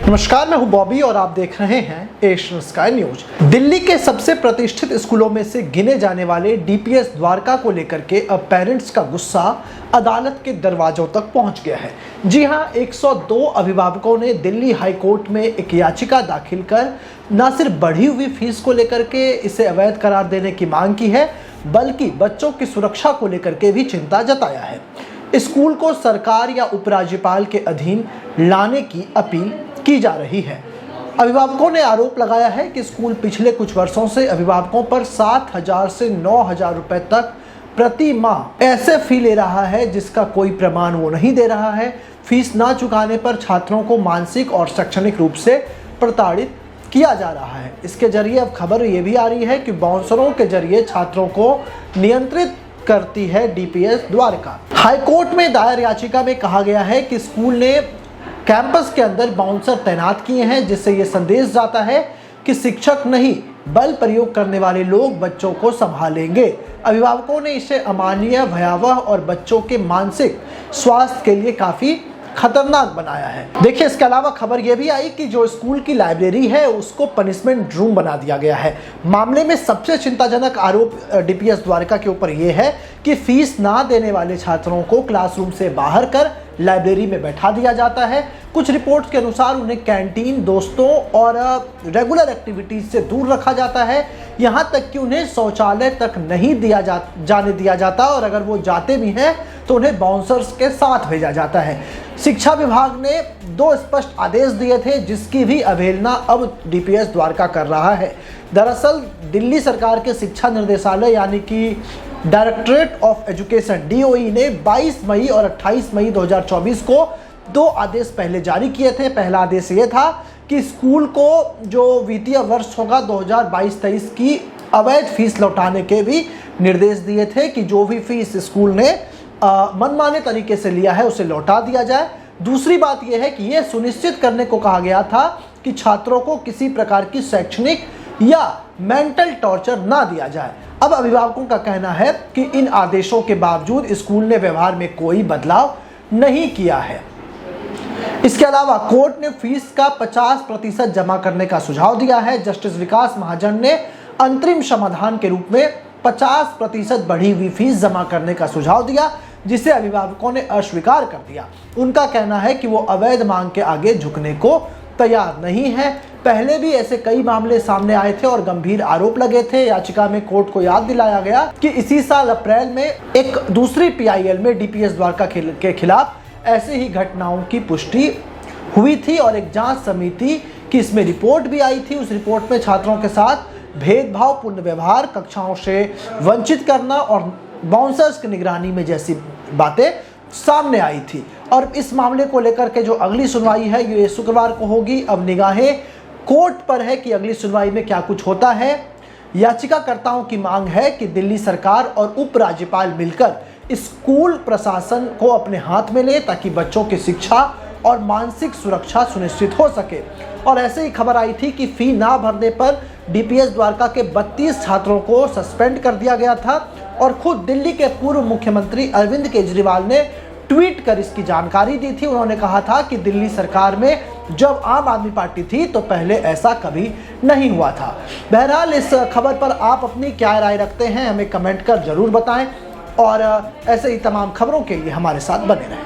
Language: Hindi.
नमस्कार, मैं हूं बॉबी और आप देख रहे हैं एशियन स्काई न्यूज। दिल्ली के सबसे प्रतिष्ठित स्कूलों में से गिने जाने वाले डीपीएस द्वारका को लेकर के अब पेरेंट्स का गुस्सा अदालत के दरवाजों तक पहुंच गया है। जी हां, 102 अभिभावकों ने दिल्ली हाई कोर्ट में एक याचिका दाखिल कर न सिर्फ बढ़ी हुई फीस को लेकर के इसे अवैध करार देने की मांग की है, बल्कि बच्चों की सुरक्षा को लेकर के भी चिंता जताया है। स्कूल को सरकार या उपराज्यपाल के अधीन लाने की अपील की जा रही है। अभिभावकों ने आरोप लगाया है कि स्कूल पिछले कुछ वर्षों से अभिभावकों पर 7,000 से 9,000 रुपए तक प्रति माह ऐसे फी ले रहा है जिसका कोई प्रमाण वो नहीं दे रहा है। फीस ना चुकाने पर छात्रों को मानसिक और शैक्षणिक रूप से प्रताड़ित किया जा रहा है। इसके जरिए अब खबर ये भी आ रही है कि बाउंसरों के जरिए छात्रों को नियंत्रित करती है डीपीएस द्वारका। हाईकोर्ट में दायर याचिका में कहा गया है कि स्कूल ने कैंपस के अंदर बाउंसर तैनात किए हैं, जिससे ये संदेश जाता है कि शिक्षक नहीं बल प्रयोग करने वाले लोग बच्चों को संभालेंगे। अभिभावकों ने इसे अमानवीय, भयावह और बच्चों के मानसिक स्वास्थ्य के लिए काफी खतरनाक बनाया है। देखिए, इसके अलावा खबर यह भी आई कि जो स्कूल की लाइब्रेरी है उसको पनिशमेंट रूम बना दिया गया है। मामले में सबसे चिंताजनक आरोप डीपीएस द्वारका के ऊपर यह है कि फीस ना देने वाले छात्रों को क्लासरूम से बाहर कर लाइब्रेरी में बैठा दिया जाता है। कुछ रिपोर्ट्स के अनुसार उन्हें कैंटीन, दोस्तों और रेगुलर एक्टिविटीज से दूर रखा जाता है। यहाँ तक कि उन्हें शौचालय तक नहीं जाने दिया जाता और अगर वो जाते भी हैं तो उन्हें बाउंसर्स के साथ भेजा जाता है। शिक्षा विभाग ने 2 स्पष्ट आदेश दिए थे, जिसकी भी अवहेलना अब डीपीएस द्वारका कर रहा है। दरअसल दिल्ली सरकार के शिक्षा निर्देशालय यानी कि डायरेक्टरेट ऑफ एजुकेशन DOE ने 22 मई और 28 मई 2024 को 2 आदेश पहले जारी किए थे। पहला आदेश ये था कि स्कूल को जो वित्तीय वर्ष होगा 2022-23 की अवैध फीस लौटाने के भी निर्देश दिए थे कि जो भी फीस स्कूल ने मनमाने तरीके से लिया है उसे लौटा दिया जाए। दूसरी बात यह है कि यह सुनिश्चित करने को कहा गया था कि छात्रों को किसी प्रकार की शैक्षणिक या मेंटल टॉर्चर ना दिया जाए। अब अभिभावकों का कहना है कि इन आदेशों के बावजूद स्कूल ने व्यवहार में कोई बदलाव नहीं किया है। इसके अलावा कोर्ट ने फीस का 50% जमा करने का सुझाव दिया है। जस्टिस विकास महाजन ने अंतरिम समाधान के रूप में 50% बढ़ी हुई फीस जमा करने का सुझाव दिया, जिसे अभिभावकों ने अस्वीकार कर दिया। उनका कहना है कि वो अवैध मांग के आगे झुकने को तैयार नहीं है। पहले भी ऐसे कई मामले सामने आए थे और गंभीर आरोप लगे थे। याचिका में कोर्ट को याद दिलाया गया कि इसी साल अप्रैल में एक दूसरी PIL में डीपीएस द्वारका के खिलाफ ऐसे ही घटनाओं की पुष्टि हुई थी और एक जांच समिति की इसमें रिपोर्ट भी आई थी। उस रिपोर्ट में छात्रों के साथ भेदभावपूर्ण व्यवहार, कक्षाओं से वंचित करना और बाउंसर्स की निगरानी में जैसी बातें सामने आई थी। और इस मामले को लेकर के जो अगली सुनवाई है ये शुक्रवार को होगी। अब निगाहें कोर्ट पर है कि अगली सुनवाई में क्या कुछ होता है। याचिकाकर्ताओं की मांग है कि दिल्ली सरकार और उपराज्यपाल मिलकर स्कूल प्रशासन को अपने हाथ में ले ताकि बच्चों की शिक्षा और मानसिक सुरक्षा सुनिश्चित हो सके। और ऐसे ही खबर आई थी कि फी ना भरने पर डीपीएस द्वारका के 32 छात्रों को सस्पेंड कर दिया गया था और खुद दिल्ली के पूर्व मुख्यमंत्री अरविंद केजरीवाल ने ट्वीट कर इसकी जानकारी दी थी। उन्होंने कहा था कि दिल्ली सरकार में जब आम आदमी पार्टी थी तो पहले ऐसा कभी नहीं हुआ था। बहरहाल, इस खबर पर आप अपनी क्या राय रखते हैं हमें कमेंट कर जरूर बताएं और ऐसे ही तमाम खबरों के लिए हमारे साथ बने रहें।